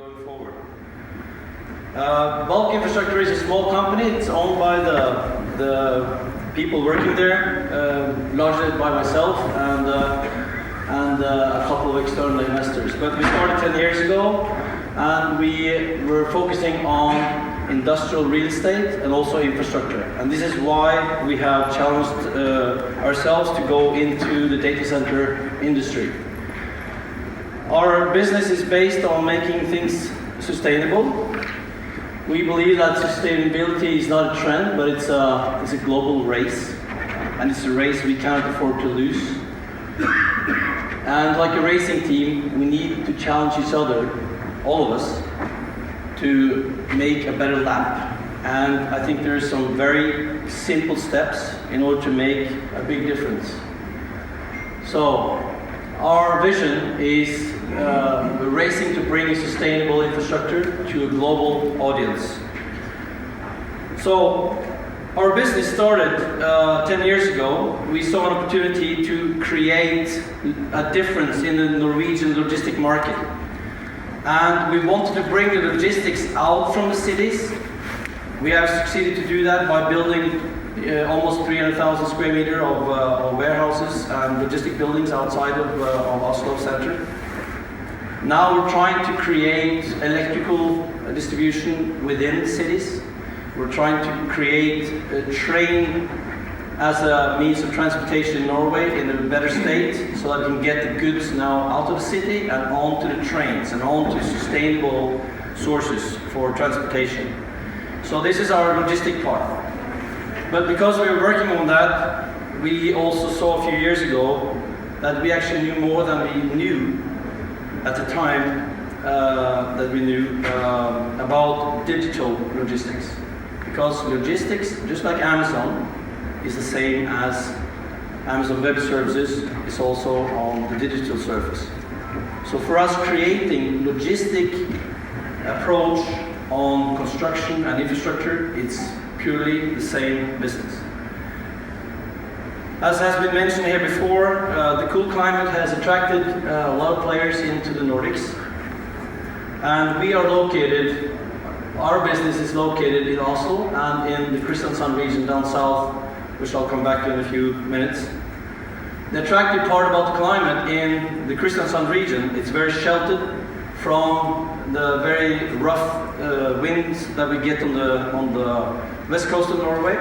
going forward. Bulk Infrastructure is a small company. It's owned by the people working there, largely by myself and a couple of external investors. But we started 10 years ago, and we were focusing on industrial real estate and also infrastructure. And this is why we have challenged ourselves to go into the data center industry. Our business is based on making things sustainable. We believe that sustainability is not a trend, but it's a global race, and it's a race we can't afford to lose. And like a racing team, we need to challenge each other, all of us, to make a better lap. And I think there are some very simple steps in order to make a big difference. So our vision is we're racing to bring a sustainable infrastructure to a global audience. So our business started 10 years ago. We saw an opportunity to create a difference in the Norwegian logistic market. And we wanted to bring the logistics out from the cities. We have succeeded to do that by building almost 300,000 square meters of warehouses and logistic buildings outside of Oslo Center. Now we're trying to create electrical distribution within cities. We're trying to create a train as a means of transportation in Norway in a better state, so that we can get the goods now out of the city and onto the trains and onto sustainable sources for transportation. So this is our logistic part. But because we were working on that, we also saw a few years ago that we actually knew more than we knew at the time that we knew about digital logistics. Because logistics, just like Amazon, is the same as Amazon Web Services, is also on the digital surface. So for us, creating logistic approach on construction and infrastructure, it's purely the same business. As has been mentioned here before, the cool climate has attracted a lot of players into the Nordics. And we are located, our business is located in Oslo and in the Kristiansand region down south, which I'll come back to in a few minutes. The attractive part about the climate in the Kristiansand region, it's very sheltered from the very rough winds that we get on the west coast of Norway.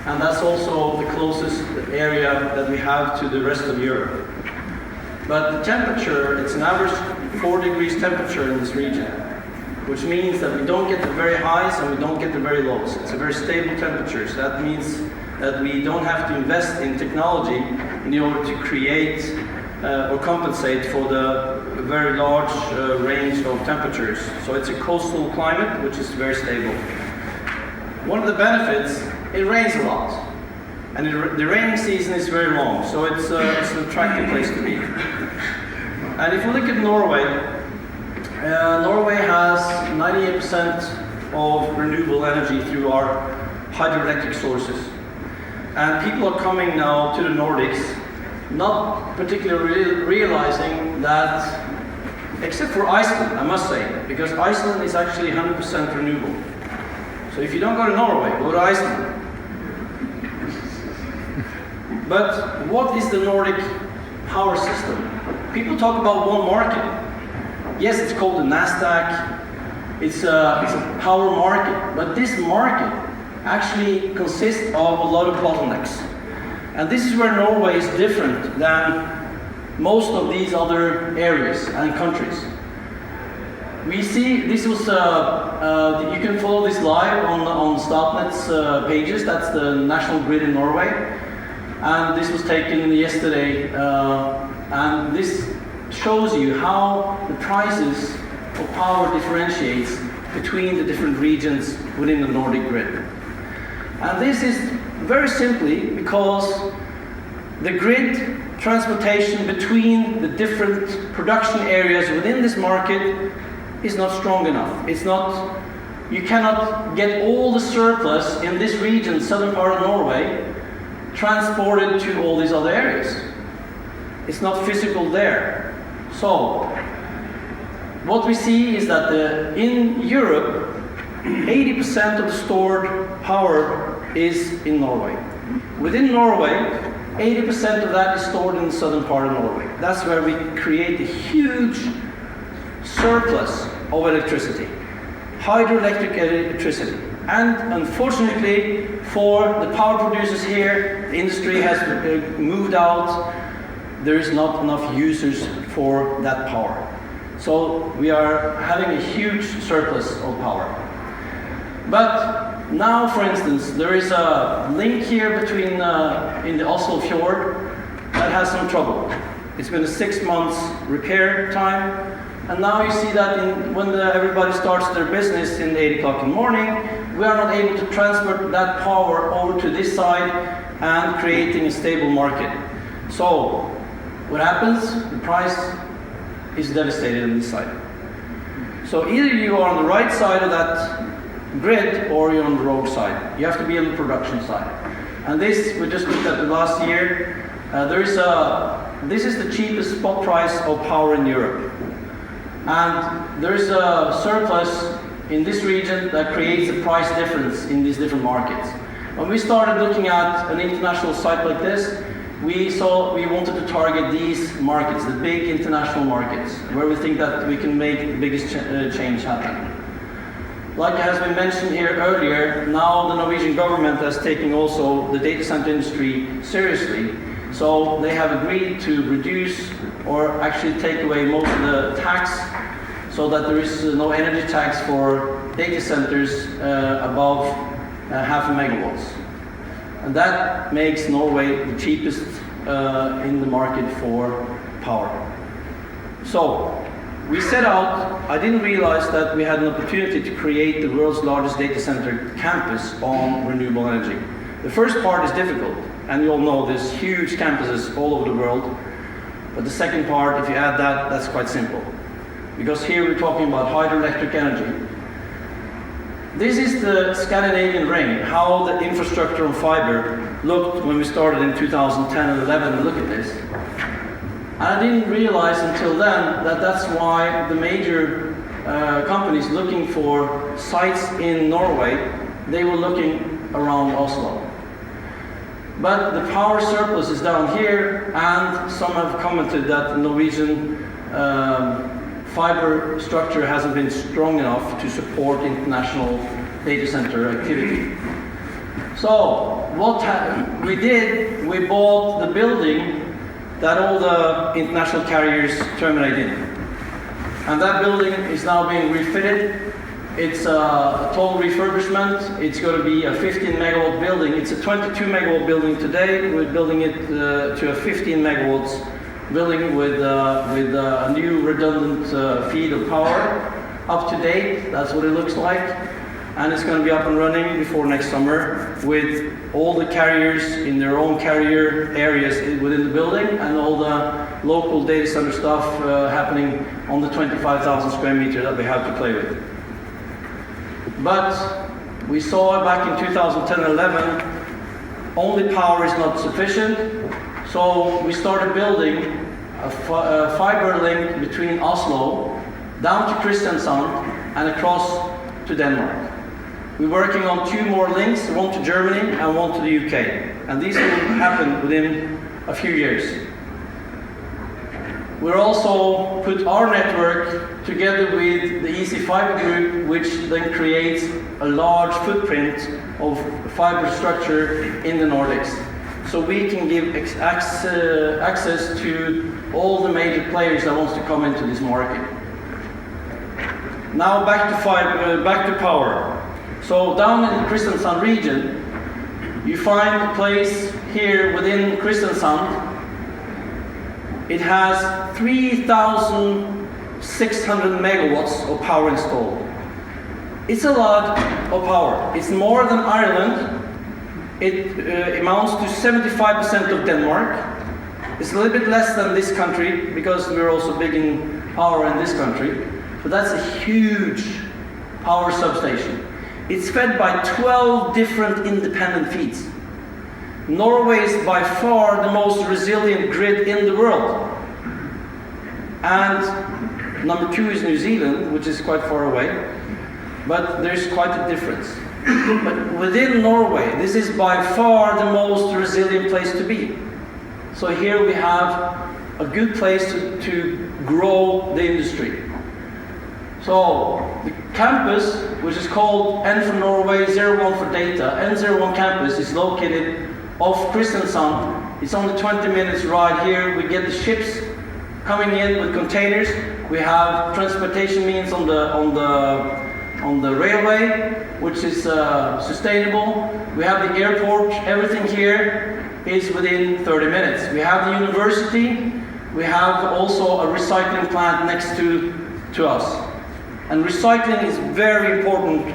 And that's also the closest area that we have to the rest of Europe. But the temperature, it's an average 4 degrees temperature in this region, which means that we don't get the very highs and we don't get the very lows. It's a very stable temperature. So that means that we don't have to invest in technology in order to create or compensate for the very large range of temperatures. So it's a coastal climate, which is very stable. One of the benefits, it rains a lot. And the raining season is very long, so it's an attractive place to be. And if we look at Norway, Norway has 98% of renewable energy through our hydroelectric sources. And people are coming now to the Nordics, not particularly realizing that, except for Iceland, I must say, because Iceland is actually 100% renewable. So if you don't go to Norway, go to Iceland. But what is the Nordic power system? People talk about one market. Yes, it's called the Nasdaq. It's a power market. But this market actually consists of a lot of bottlenecks. And this is where Norway is different than most of these other areas and countries. We see, this was, you can follow this live on Statnet's pages. That's the national grid in Norway. And this was taken yesterday. And this shows you how the prices of power differentiates between the different regions within the Nordic grid. And this is very simply because the grid transportation between the different production areas within this market is not strong enough. It's not, you cannot get all the surplus in this region, southern part of Norway, transported to all these other areas. It's not physical there. So what we see is that in Europe, 80% of the stored power is in Norway. Within Norway, 80% of that is stored in the southern part of Norway. That's where we create a huge surplus of electricity, hydroelectric electricity. And unfortunately, for the power producers here, the industry has moved out. There is not enough users for that power. So we are having a huge surplus of power. But now, for instance, there is a link here between in the Oslo fjord that has some trouble. It's been a 6 months repair time, and now you see that when everybody starts their business in 8 o'clock in the morning, we are not able to transfer that power over to this side and creating a stable market. So what happens? The price is devastated on this side. So either you are on the right side of that grid or you're on the wrong side. You have to be on the production side. And this, we just looked at the last year. This is the cheapest spot price of power in Europe. And there is a surplus in this region that creates a price difference in these different markets. When we started looking at an international site like this, we wanted to target these markets, the big international markets, where we think that we can make the biggest change happen. Like has been mentioned here earlier, now the Norwegian government is taking also the data center industry seriously. So they have agreed to reduce or actually take away most of the tax so that there is no energy tax for data centers above 0.5 megawatts. And that makes Norway the cheapest in the market for power. So we set out, I didn't realize that we had an opportunity to create the world's largest data center campus on renewable energy. The first part is difficult, and you all know there's huge campuses all over the world. But the second part, if you add that, that's quite simple. Because here we're talking about hydroelectric energy. This is the Scandinavian ring, how the infrastructure on fiber looked when we started in 2010 and 11. Look at this. And I didn't realize until then that that's why the major companies looking for sites in Norway, they were looking around Oslo. But the power surplus is down here, and some have commented that the Norwegian fiber structure hasn't been strong enough to support international data center activity. So what we did, we bought the building that all the international carriers terminate in. And that building is now being refitted. It's a total refurbishment. It's going to be a 15 megawatt building. It's a 22 megawatt building today. We're building it to a 15 megawatts building with a new redundant feed of power. Up to date, that's what it looks like. And it's going to be up and running before next summer with all the carriers in their own carrier areas within the building and all the local data center stuff happening on the 25,000 square meter that we have to play with. But we saw back in 2010-11, only power is not sufficient. So we started building a fiber link between Oslo down to Kristiansand and across to Denmark. We're working on 2 more links, one to Germany and one to the UK. And these will happen within a few years. We'll also put our network together with the Easy Fiber Group, which then creates a large footprint of fiber structure in the Nordics. So we can give access to all the major players that wants to come into this market. Now back to power. So down in the Kristiansand region, you find a place here within Kristiansand. It has 3,600 megawatts of power installed. It's a lot of power. It's more than Ireland. It amounts to 75% of Denmark. It's a little bit less than this country because we're also big in power in this country. But that's a huge power substation. It's fed by 12 different independent feeds. Norway is by far the most resilient grid in the world. And Number 2 is New Zealand, which is quite far away, but there's quite a difference. But within Norway, this is by far the most resilient place to be. So here we have a good place to grow the industry. So the campus, which is called N for Norway, 01 for data, N01 campus is located off Kristiansand. It's only 20 minutes ride here. We get the ships coming in with containers. We have transportation means on the railway, which is sustainable. We have the airport. Everything here is within 30 minutes. We have the university. We have also a recycling plant next to us. And recycling is very important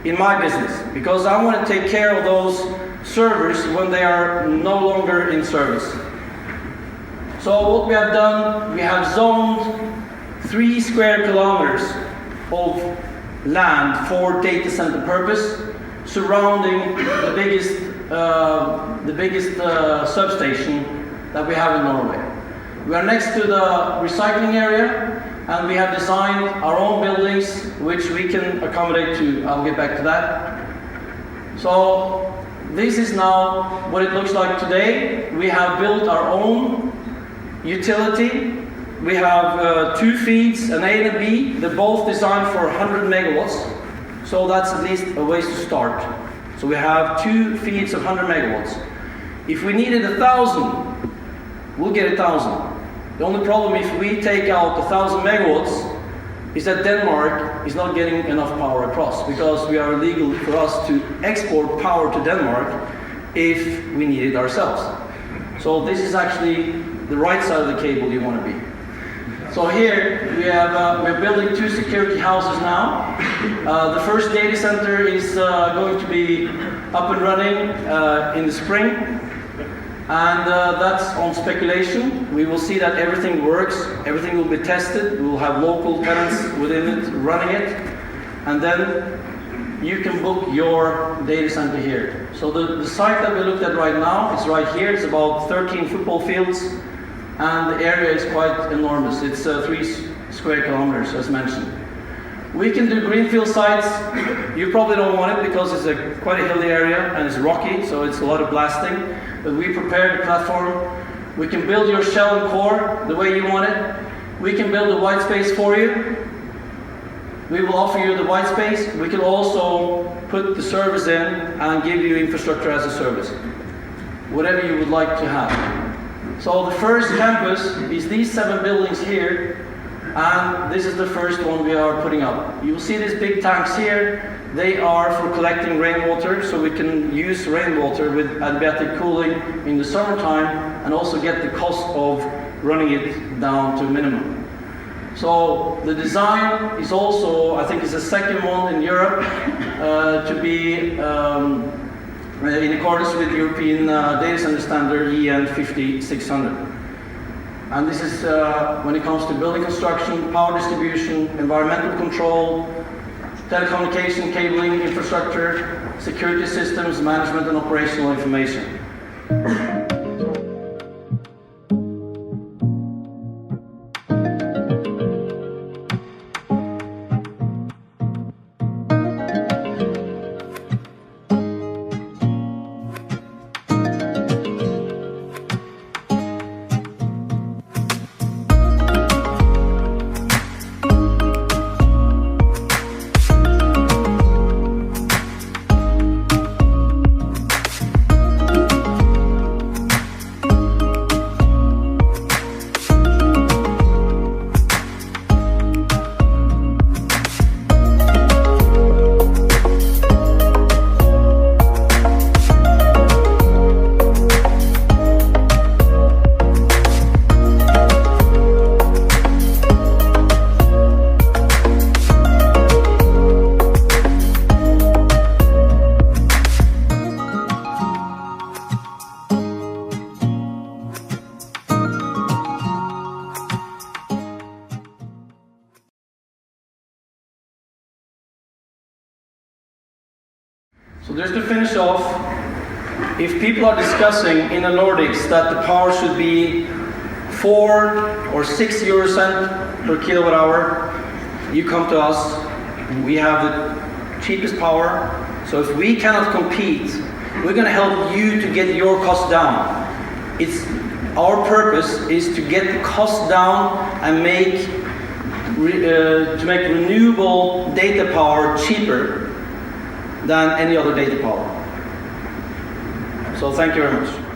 in my business because I want to take care of those servers when they are no longer in service. So what we have done, we have zoned 3 square kilometers of land for data center purpose, surrounding the biggest substation that we have in Norway. We are next to the recycling area, and we have designed our own buildings which we can accommodate to. I'll get back to that. So this is now what it looks like today. We have built our own utility. We have 2 feeds, an A and a B. They're both designed for 100 megawatts. So that's at least a way to start. So we have 2 feeds of 100 megawatts. If we needed 1,000, we'll get 1,000. The only problem if we take out 1,000 megawatts is that Denmark is not getting enough power across because we are illegal for us to export power to Denmark if we need it ourselves. So this is actually the right side of the cable you want to be. So here we have we're building 2 security houses now. The first data center is going to be up and running in the spring. And that's on speculation. We will see that everything works, everything will be tested, we will have local tenants within it running it, and then you can book your data center here. So the site that we looked at right now is right here. It's about 13 football fields, and the area is quite enormous. It's 3 square kilometers, as mentioned. We can do greenfield sites. You probably don't want it because it's quite a hilly area and it's rocky, so it's a lot of blasting. But we prepared the platform. We can build your shell and core the way you want it. We can build a white space for you. We will offer you the white space. We can also put the service in and give you infrastructure as a service. Whatever you would like to have. So the first campus is these 7 buildings here. And this is the first one we are putting up. You will see these big tanks here. They are for collecting rainwater, so we can use rainwater with adiabatic cooling in the summertime and also get the cost of running it down to a minimum. So the design is also, I think it's the second one in Europe to be in accordance with European data center standard EN 5600. And this is when it comes to building construction, power distribution, environmental control, telecommunication, cabling, infrastructure, security systems, management and operational information. So just to finish off, if people are discussing in the Nordics that the power should be 4 or 6 euro cent per kilowatt hour, you come to us. We have the cheapest power. So if we cannot compete, we're going to help you to get your costs down. Our purpose is to get the cost down and make renewable data power cheaper than any other data power. So thank you very much.